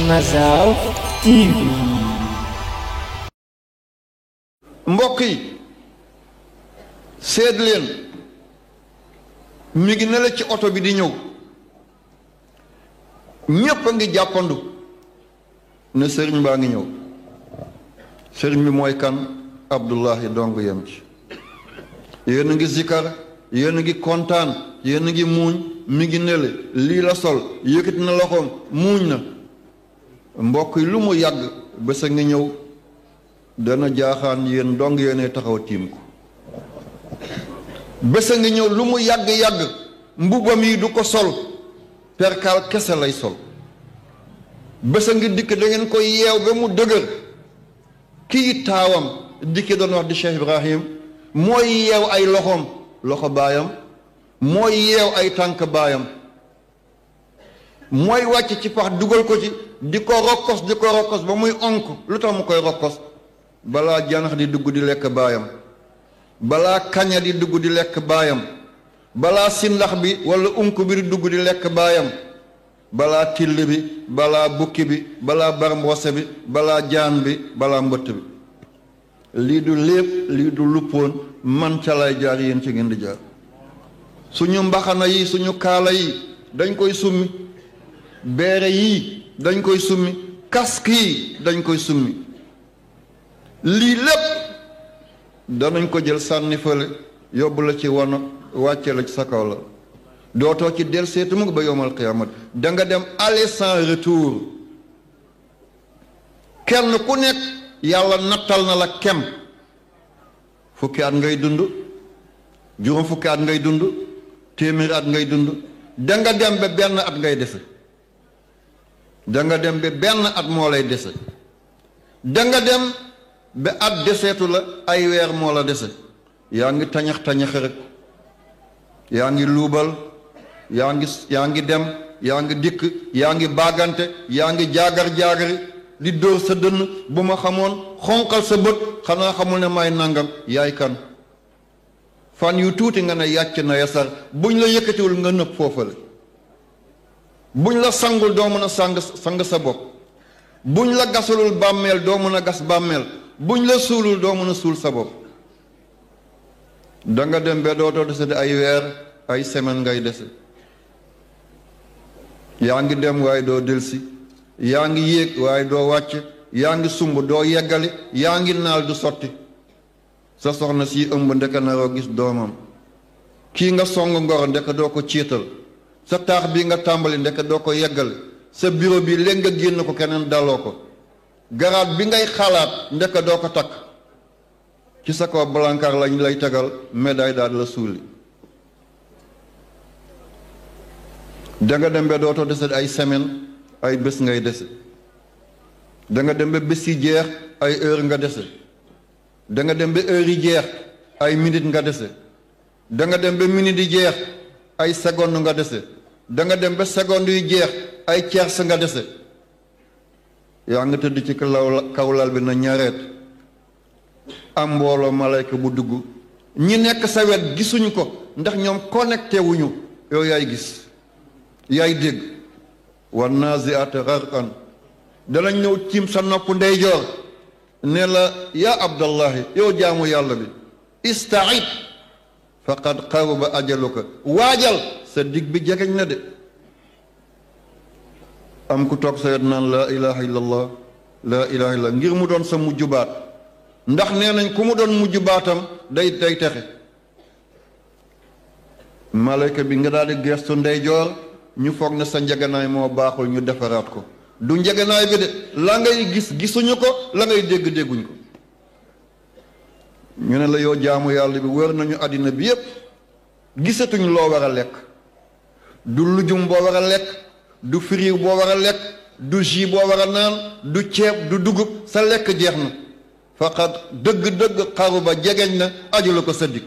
Mazal TV. mbokk yi seet leen mi ngi ne la ci oto bi di ñëw ñépp a ngi jàppandu ne sëriñ baa ngi ñëw. sëriñ bi mooy kan? Abdullahi dong yem ci. yéen a ngi zikar, yéen a ngi kontaan, yéen a ngi muuñ, mi ngi nele lii la sol yëkkati na loxoom muuñ na. mbokk yi lu mu yàgg bés a ngi ñëw dana jaaxaan yéen dong yéenay taxaw tiim ko. bés a ngi ñëw lu mu yàgg-yàgg mbubam yi du ko sol, perkaal kese lay sol. bés a ngi dikk da ngeen koy yeew ba mu dëgër. kii taawam dikki doon wax di Cheikh Ibrahim mooy yeew ay loxoom loxo baayam, mooy yeew ay tànk baayam, mooy wàcc ci pax dugal ko ci di ko rokkos ba muy onk. lu tax mu koy rokkos? balaa janax di dugg di lekk baayam, balaa kaña di dugg di lekk baayam, balaa sindax bi wala unk bi di dugg di lekk baayam, balaa till bi, balaa bukki bi, balaa barmboose bi, balaa jaan bi, balaa mbëtt bi. lii du lépp, lii du luppoon, man ca lay jaar, yéen ci ngeen di jaar. suñu mbaxana yi, suñu kaala yi dañ koy summi, beere yi dañ koy summi, casque yi dañ koy summi. lii lépp danañ ko jël sànni fële yóbbu la ci wano wàcce la ci sa kaw la dootoo ci del seetu mu ba yowmal qiyamat. da nga dem aller sans retour. kenn ku nekk yàlla nattal na la kem. fukki at ngay dund, juróom fukki at ngay dund, téeméeri at ngay dund. da nga dem ba benn at ngay dese. da nga dem ba benn at moo lay dese. da nga dem ba at deseetu la, ay weer moo la dese. yaa ngi tañax rek, yaa ngi luubal, yaa ngi dem, yaa ngi dikk, yaa ngi baagante, yaa ngi jaagar-jaagari di dóor sa dënn. bu ma xamoon xonqal sa bët, xanaa xamul ne may nangam. yaay kan? fan yu tuuti nga ne yàcc na yasar. buñ la yëkkatiwul nga nëb foofale. buñ la sangul doo mën a sang sa bopp. buñ la gasulul bàmmeel doo mën a gas bàmmeel. buñ la suulul doo mën a suul sa bopp. da nga dem ba dootoo dese di ay weer, ay semaine ngay dese. yaa ngi dem waaye doo delsi, yaa ngi yéeg waaye doo wàcc, yaa ngi sumb doo yeggali, yaa ngi naal du sotti. sa soxna si ëmb ndeke naroo gis doomam. kii nga song ngoro ndeke doo ko ciital. sa taax bii nga tàmbali ndeke doo ko yeggali. sa bureau bi léegi nga génn ko keneen daloo ko. garaat bi ngay xalaat ndeke doo ko takk. ci sa kaw balankar lañ lay tegal médaille daal la suuli. da nga dem ba dootoo dese ay semaine, ay bés ngay dese. da nga dem ba bés yi jeex, ay heure nga dese. da nga dem ba heure yi jeex, ay minute nga dese. da nga dem ba minute yi jeex, ay seconde nga dese. da nga dem ba seconde yi jeex, ay tiers nga dese. yaa nga tëdd ci kawlal bi na ñareet am mbooloo malayka bu dugg. ñi nekk sa wet gisuñu ko ndax ñoom connecté wuñu. yow yaay gis, yaay dégg. wan nazi'ati gharqan danañ ñëw tiim sa nopp ndeyjoor ne la yaa abdallahi, yow jaamu yàlla bi, ista'id faqad qaraba ajaluka, waajal sa dig bi jegeñ na de. am ku toog sa wet naan laa ilaha illallah, laa ilaha illallah, ngir mu doon sa mujj baat. ndax nee nañ ku mu doon mujj baatam day texe. malayka bi nga daal di gestu ndeyjoor, ñu foog ne sa njeganaay moo baaxul, ñu defaraat ko. du njeganaay bi de, la ngay gis gisuñu ko, la ngay dégg dégguñ ko. ñu ne la yow jaamu yàlla bi, wër nañu àddina bi yépp gisatuñ loo war a lekk. du lujum boo war a lekk, du firiir boo war a lekk, du jus boo war a naan, du ceeb, du dugub. sa lekk jeex na. faqat dëgg-dëgg xaru ba jegeñ na, aju la ko sa dig.